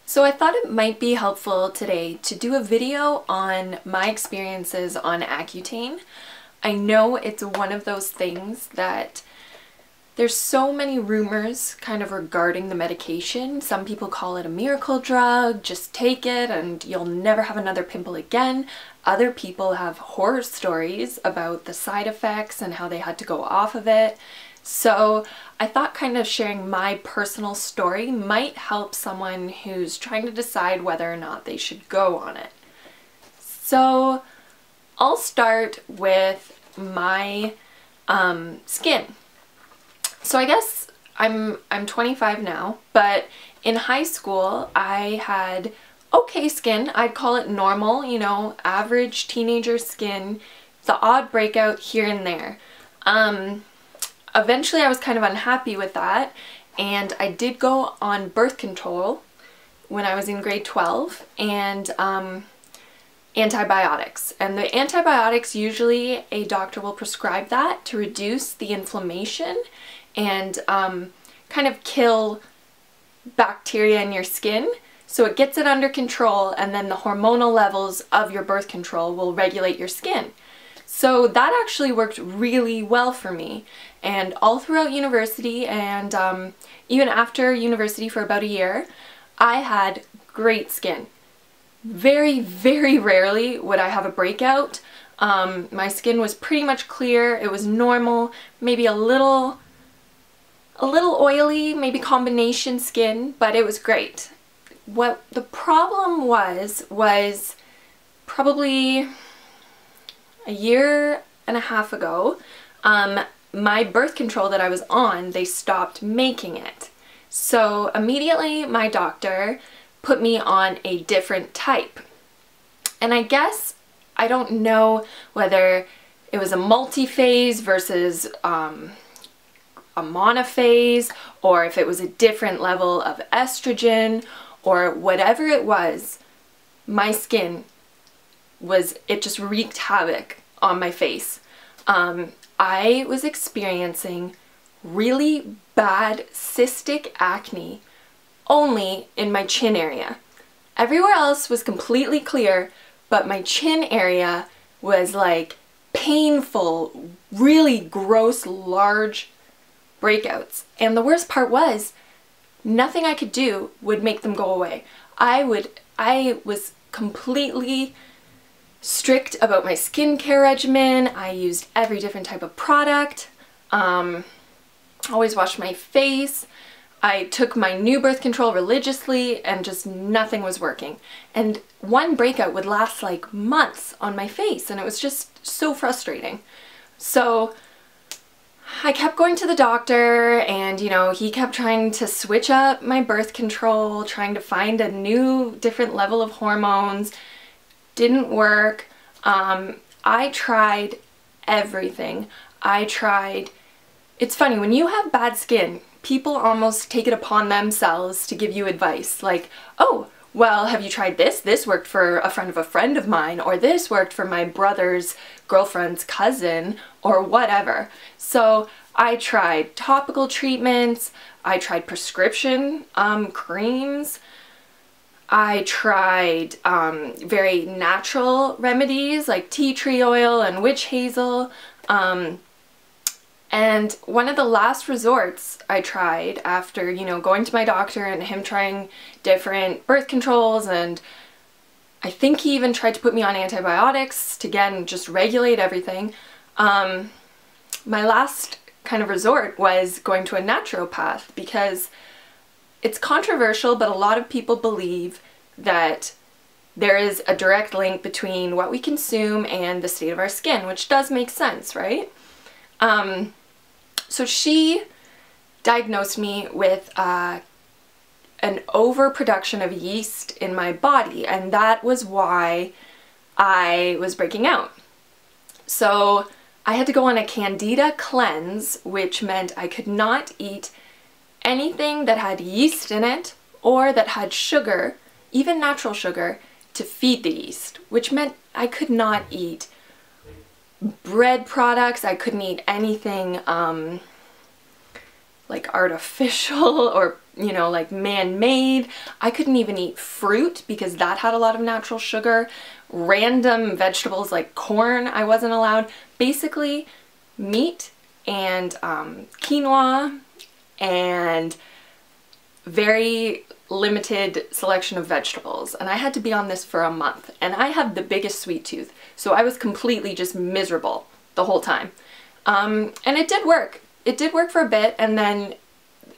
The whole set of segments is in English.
So I thought it might be helpful today to do a video on my experiences on Accutane. I know it's one of those things that there's so many rumors kind of regarding the medication. Some people call it a miracle drug, just take it and you'll never have another pimple again. Other people have horror stories about the side effects and how they had to go off of it. So I thought kind of sharing my personal story might help someone who's trying to decide whether or not they should go on it. So I'll start with my skin. So I guess I'm 25 now, but in high school I had okay skin. I'd call it normal, you know, average teenager skin, the odd breakout here and there. Eventually I was kind of unhappy with that, and I did go on birth control when I was in grade 12 and antibiotics. And the antibiotics, usually a doctor will prescribe that to reduce the inflammation and kind of kill bacteria in your skin. So it gets it under control, and then the hormonal levels of your birth control will regulate your skin. So that actually worked really well for me, and all throughout university and even after university for about a year, I had great skin. Very, very rarely would I have a breakout. My skin was pretty much clear. It was normal, maybe a little oily, maybe combination skin, but it was great. What the problem was probably a year and a half ago, my birth control that I was on, they stopped making it. So immediately my doctor put me on a different type. And I guess, I don't know whether it was a multi-phase versus a monophase, or if it was a different level of estrogen, or whatever it was, my skin it just wreaked havoc on my face. I was experiencing really bad cystic acne only in my chin area. Everywhere else was completely clear, but my chin area was like painful, really gross, large breakouts. And the worst part was, nothing I could do would make them go away. I was completely strict about my skincare regimen. I used every different type of product. Always washed my face. I took my new birth control religiously, and just nothing was working. And one breakout would last like months on my face, and it was just so frustrating. So I kept going to the doctor, and you know, he kept trying to switch up my birth control, trying to find a new different level of hormones. Didn't work. I tried everything. It's funny, when you have bad skin, people almost take it upon themselves to give you advice, like, oh, well, have you tried this? This worked for a friend of mine, or this worked for my brother's girlfriend's cousin, or whatever. So I tried topical treatments, I tried prescription creams, I tried very natural remedies like tea tree oil and witch hazel. And one of the last resorts I tried after, you know, going to my doctor and him trying different birth controls, and I think he even tried to put me on antibiotics to, again, just regulate everything. My last kind of resort was going to a naturopath, because it's controversial, but a lot of people believe that there is a direct link between what we consume and the state of our skin, which does make sense, right? So she diagnosed me with an overproduction of yeast in my body, and that was why I was breaking out. So I had to go on a Candida Cleanse, which meant I could not eat anything that had yeast in it or that had sugar, even natural sugar, to feed the yeast, which meant I could not eat bread products, I couldn't eat anything like artificial or, you know, like man-made. I couldn't even eat fruit because that had a lot of natural sugar. Random vegetables like corn I wasn't allowed. Basically meat and quinoa and very limited selection of vegetables. And I had to be on this for a month. And I have the biggest sweet tooth, so I was completely just miserable the whole time. And it did work. It did work for a bit, and then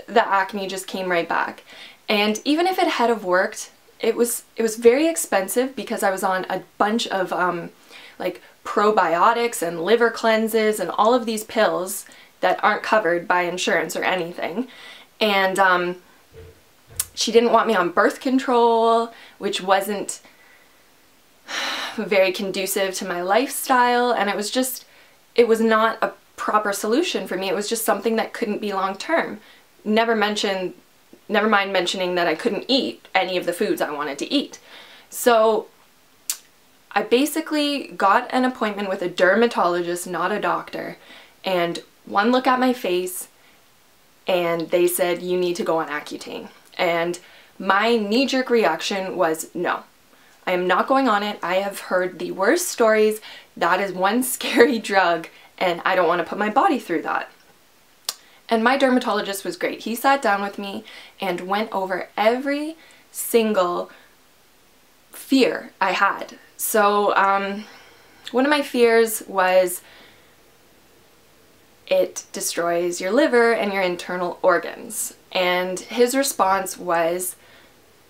the acne just came right back. And even if it had have worked, it was very expensive because I was on a bunch of like probiotics and liver cleanses and all of these pills that aren't covered by insurance or anything. And she didn't want me on birth control, which wasn't very conducive to my lifestyle, and it was not a proper solution for me. It was just something that couldn't be long term. Never mind mentioning that I couldn't eat any of the foods I wanted to eat. So I basically got an appointment with a dermatologist, not a doctor, and one look at my face and they said, you need to go on Accutane. And my knee-jerk reaction was no. I am not going on it. I have heard the worst stories. That is one scary drug, and I don't want to put my body through that. And my dermatologist was great. He sat down with me and went over every single fear I had. So one of my fears was it destroys your liver and your internal organs. And his response was,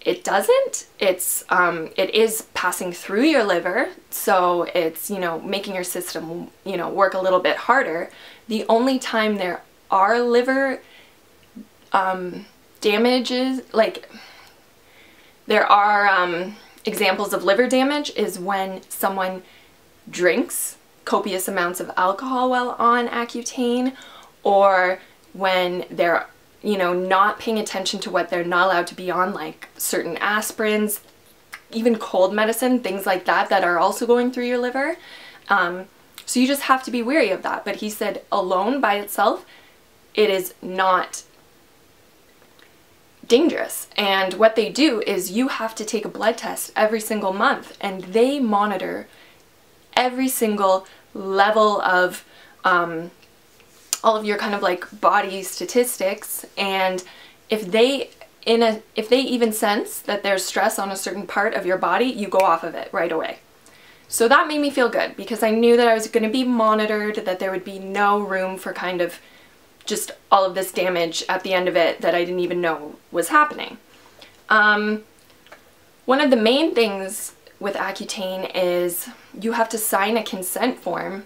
it doesn't. It is passing through your liver, so it's, you know, making your system, you know, work a little bit harder. The only time there are liver damages, like there are examples of liver damage, is when someone drinks copious amounts of alcohol while on Accutane, or when they're, you know, not paying attention to what they're not allowed to be on, like certain aspirins, even cold medicine, things like that, that are also going through your liver. So you just have to be wary of that. But he said alone by itself, it is not dangerous. And what they do is you have to take a blood test every single month, and they monitor every single level of all of your kind of like body statistics, and if they even sense that there's stress on a certain part of your body, you go off of it right away. So that made me feel good because I knew that I was going to be monitored, that there would be no room for kind of just all of this damage at the end of it that I didn't even know was happening. One of the main things with Accutane is you have to sign a consent form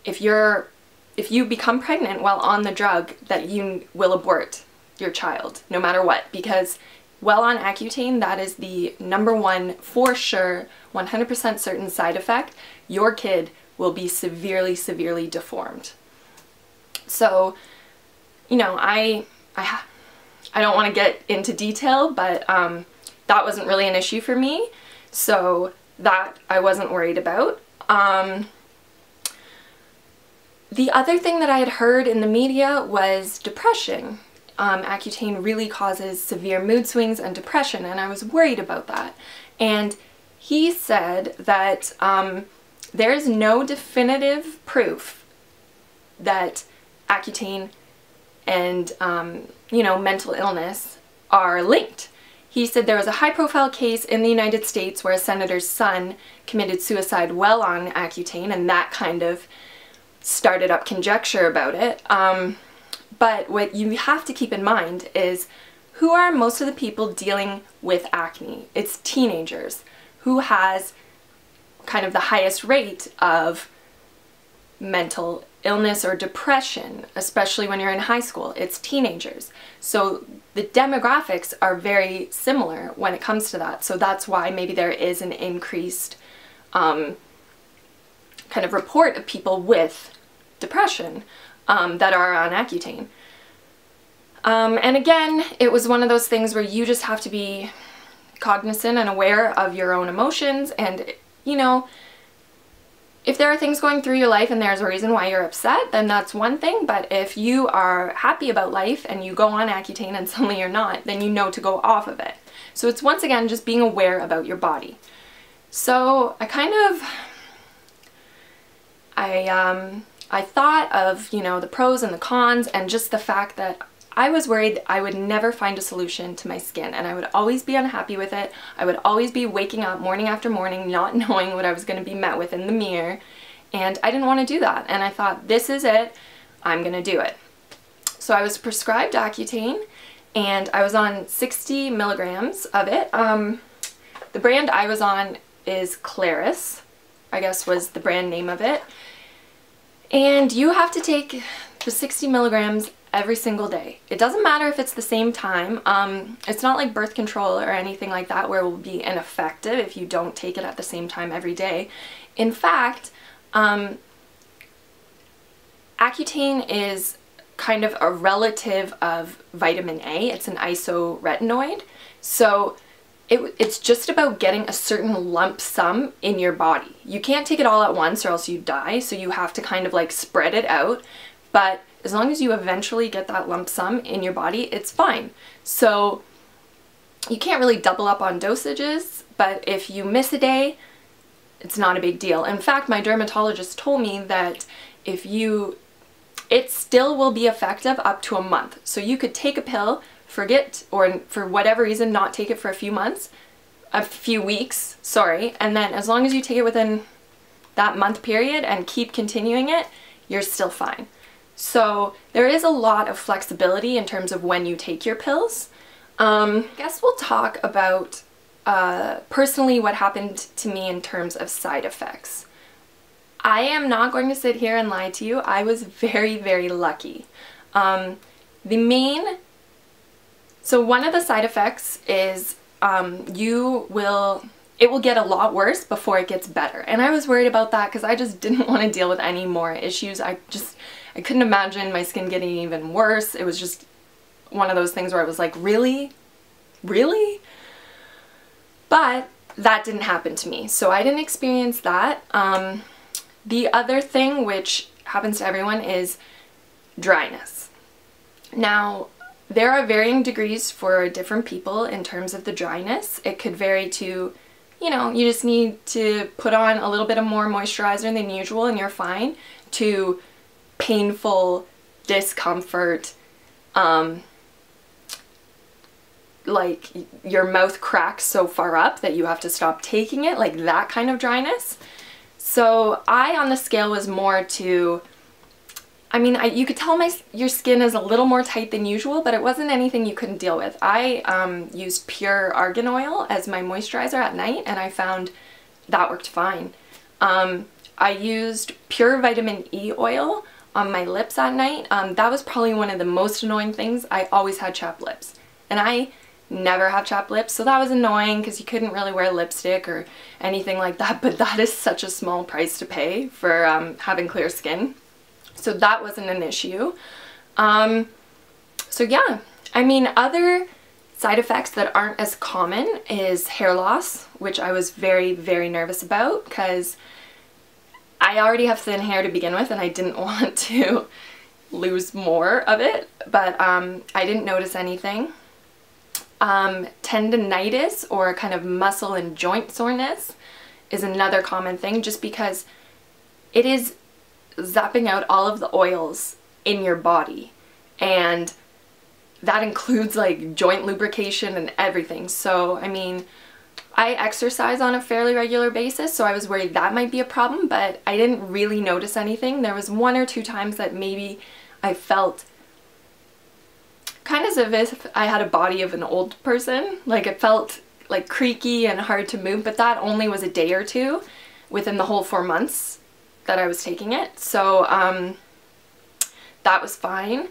if you become pregnant while on the drug, that you will abort your child no matter what, because while on Accutane, that is the #1 for sure 100% certain side effect. Your kid will be severely, severely deformed. So, you know, I don't want to get into detail, but that wasn't really an issue for me, so that I wasn't worried about. The other thing that I had heard in the media was depression. Accutane really causes severe mood swings and depression, and I was worried about that. And he said that there is no definitive proof that Accutane and, you know, mental illness are linked. He said there was a high-profile case in the United States where a senator's son committed suicide while on Accutane, and that kind of started up conjecture about it. But what you have to keep in mind is, who are most of the people dealing with acne? It's teenagers. Who has kind of the highest rate of mental illness or depression, especially when you're in high school? It's teenagers. So the demographics are very similar when it comes to that. So that's why maybe there is an increased kind of report of people with depression that are on Accutane. And again, it was one of those things where you just have to be cognizant and aware of your own emotions, and, you know, if there are things going through your life and there's a reason why you're upset, then that's one thing. But if you are happy about life and you go on Accutane and suddenly you're not, then you know to go off of it. So it's once again just being aware about your body. So I thought of, you know, the pros and the cons, and just the fact that I was worried I would never find a solution to my skin, and I would always be unhappy with it. I would always be waking up morning after morning not knowing what I was going to be met with in the mirror, and I didn't want to do that. And I thought, this is it, I'm going to do it. So I was prescribed Accutane, and I was on 60 milligrams of it. The brand I was on is Claris, I guess was the brand name of it. And you have to take the 60 milligrams every single day. It doesn't matter if it's the same time. It's not like birth control or anything like that where it will be ineffective if you don't take it at the same time every day. In fact, Accutane is kind of a relative of vitamin A. It's an isoretinoid. So it's just about getting a certain lump sum in your body. You can't take it all at once or else you die, so you have to kind of like spread it out. But as long as you eventually get that lump sum in your body, it's fine. So you can't really double up on dosages, but if you miss a day, it's not a big deal. In fact, my dermatologist told me that it still will be effective up to a month. So you could take a pill, forget, or for whatever reason not take it for a few weeks, sorry, and then as long as you take it within that month period and keep continuing it, you're still fine. So there is a lot of flexibility in terms of when you take your pills. I guess we'll talk about personally what happened to me in terms of side effects. I am not going to sit here and lie to you. I was very, very lucky. So one of the side effects is it will get a lot worse before it gets better. And I was worried about that because I just didn't want to deal with any more issues. I couldn't imagine my skin getting even worse. It was just one of those things where I was like, really? Really? But that didn't happen to me. So I didn't experience that. The other thing, which happens to everyone, is dryness. Now, there are varying degrees for different people in terms of the dryness. It could vary to, you know, you just need to put on a little bit of more moisturizer than usual and you're fine, to painful discomfort, like your mouth cracks so far up that you have to stop taking it, like that kind of dryness. So I, on the scale, was more to, I mean, you could tell your skin is a little more tight than usual, but it wasn't anything you couldn't deal with. I used pure argan oil as my moisturizer at night, and I found that worked fine. I used pure vitamin E oil on my lips at night. That was probably one of the most annoying things. I always had chapped lips, and I never have chapped lips, so that was annoying because you couldn't really wear lipstick or anything like that, but that is such a small price to pay for having clear skin. So that wasn't an issue. So yeah, I mean, other side effects that aren't as common is hair loss, which I was very, very nervous about because I already have thin hair to begin with and I didn't want to lose more of it, but I didn't notice anything. Tendinitis, or kind of muscle and joint soreness, is another common thing, just because it is zapping out all of the oils in your body, and that includes like joint lubrication and everything. So I mean, I exercise on a fairly regular basis, so I was worried that might be a problem, but I didn't really notice anything. There was 1 or 2 times that maybe I felt kind of as if I had a body of an old person. Like it felt like creaky and hard to move, but that only was a day or 2 within the whole 4 months that I was taking it. So that was fine.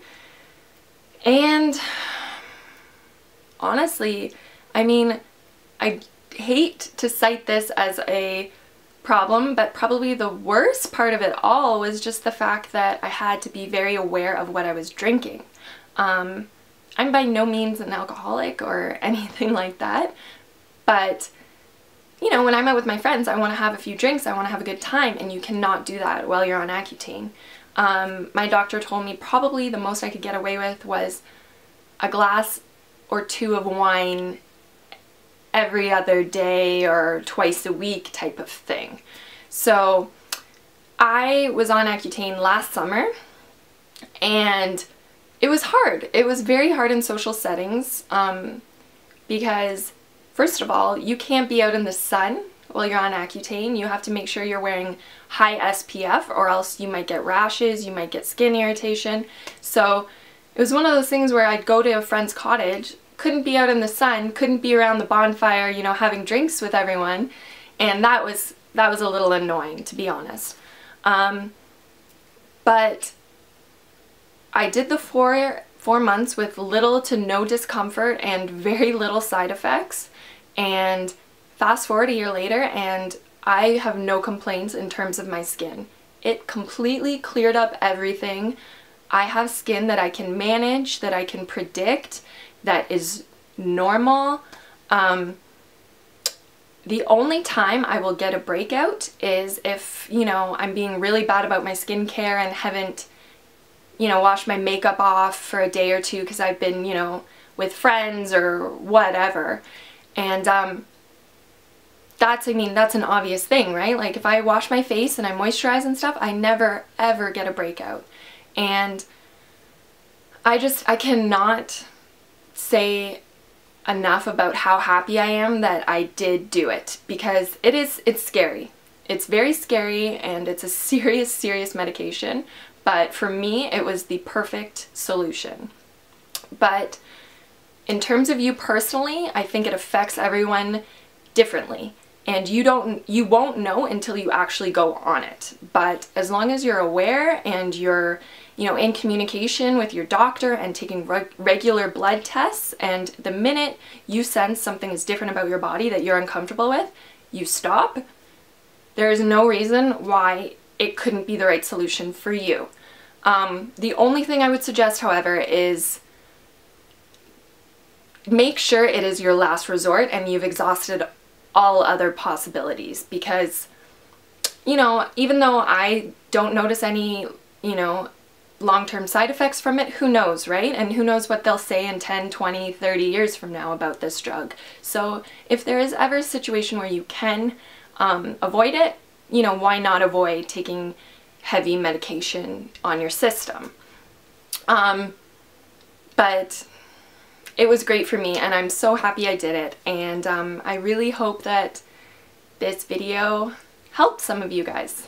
And honestly, I mean, I hate to cite this as a problem, but probably the worst part of it all was just the fact that I had to be very aware of what I was drinking. I'm by no means an alcoholic or anything like that, but you know, when I'm out with my friends, I want to have a few drinks, I want to have a good time, and you cannot do that while you're on Accutane. My doctor told me probably the most I could get away with was a glass or two of wine every other day or twice a week type of thing. So I was on Accutane last summer, and it was hard. It was very hard in social settings because, first of all, you can't be out in the sun while you're on Accutane. You have to make sure you're wearing high SPF, or else you might get rashes, you might get skin irritation. So it was one of those things where I'd go to a friend's cottage, couldn't be out in the sun, couldn't be around the bonfire, you know, having drinks with everyone, and that was a little annoying, to be honest. But I did the four months with little to no discomfort and very little side effects, and fast forward a year later and I have no complaints in terms of my skin. It completely cleared up everything. I have skin that I can manage, that I can predict, that is normal. The only time I will get a breakout is if, you know, I'm being really bad about my skincare and haven't, you know, washed my makeup off for a day or two because I've been, you know, with friends or whatever. And that's, I mean, that's an obvious thing, right? Like if I wash my face and I moisturize and stuff, I never ever get a breakout. And I cannot say enough about how happy I am that I did do it, because it's scary. It's very scary, and it's a serious medication, but for me it was the perfect solution. But in terms of you personally, I think it affects everyone differently, and you won't know until you actually go on it. But as long as you're aware and you're, you know, in communication with your doctor and taking regular blood tests, and the minute you sense something is different about your body that you're uncomfortable with, you stop. There is no reason why it couldn't be the right solution for you. The only thing I would suggest, however, is make sure it is your last resort and you've exhausted all other possibilities, because, you know, even though I don't notice any, you know, long-term side effects from it, who knows, right? And who knows what they'll say in 10, 20, 30 years from now about this drug. So if there is ever a situation where you can avoid it, you know, why not avoid taking heavy medication on your system? But it was great for me, and I'm so happy I did it, and I really hope that this video helped some of you guys.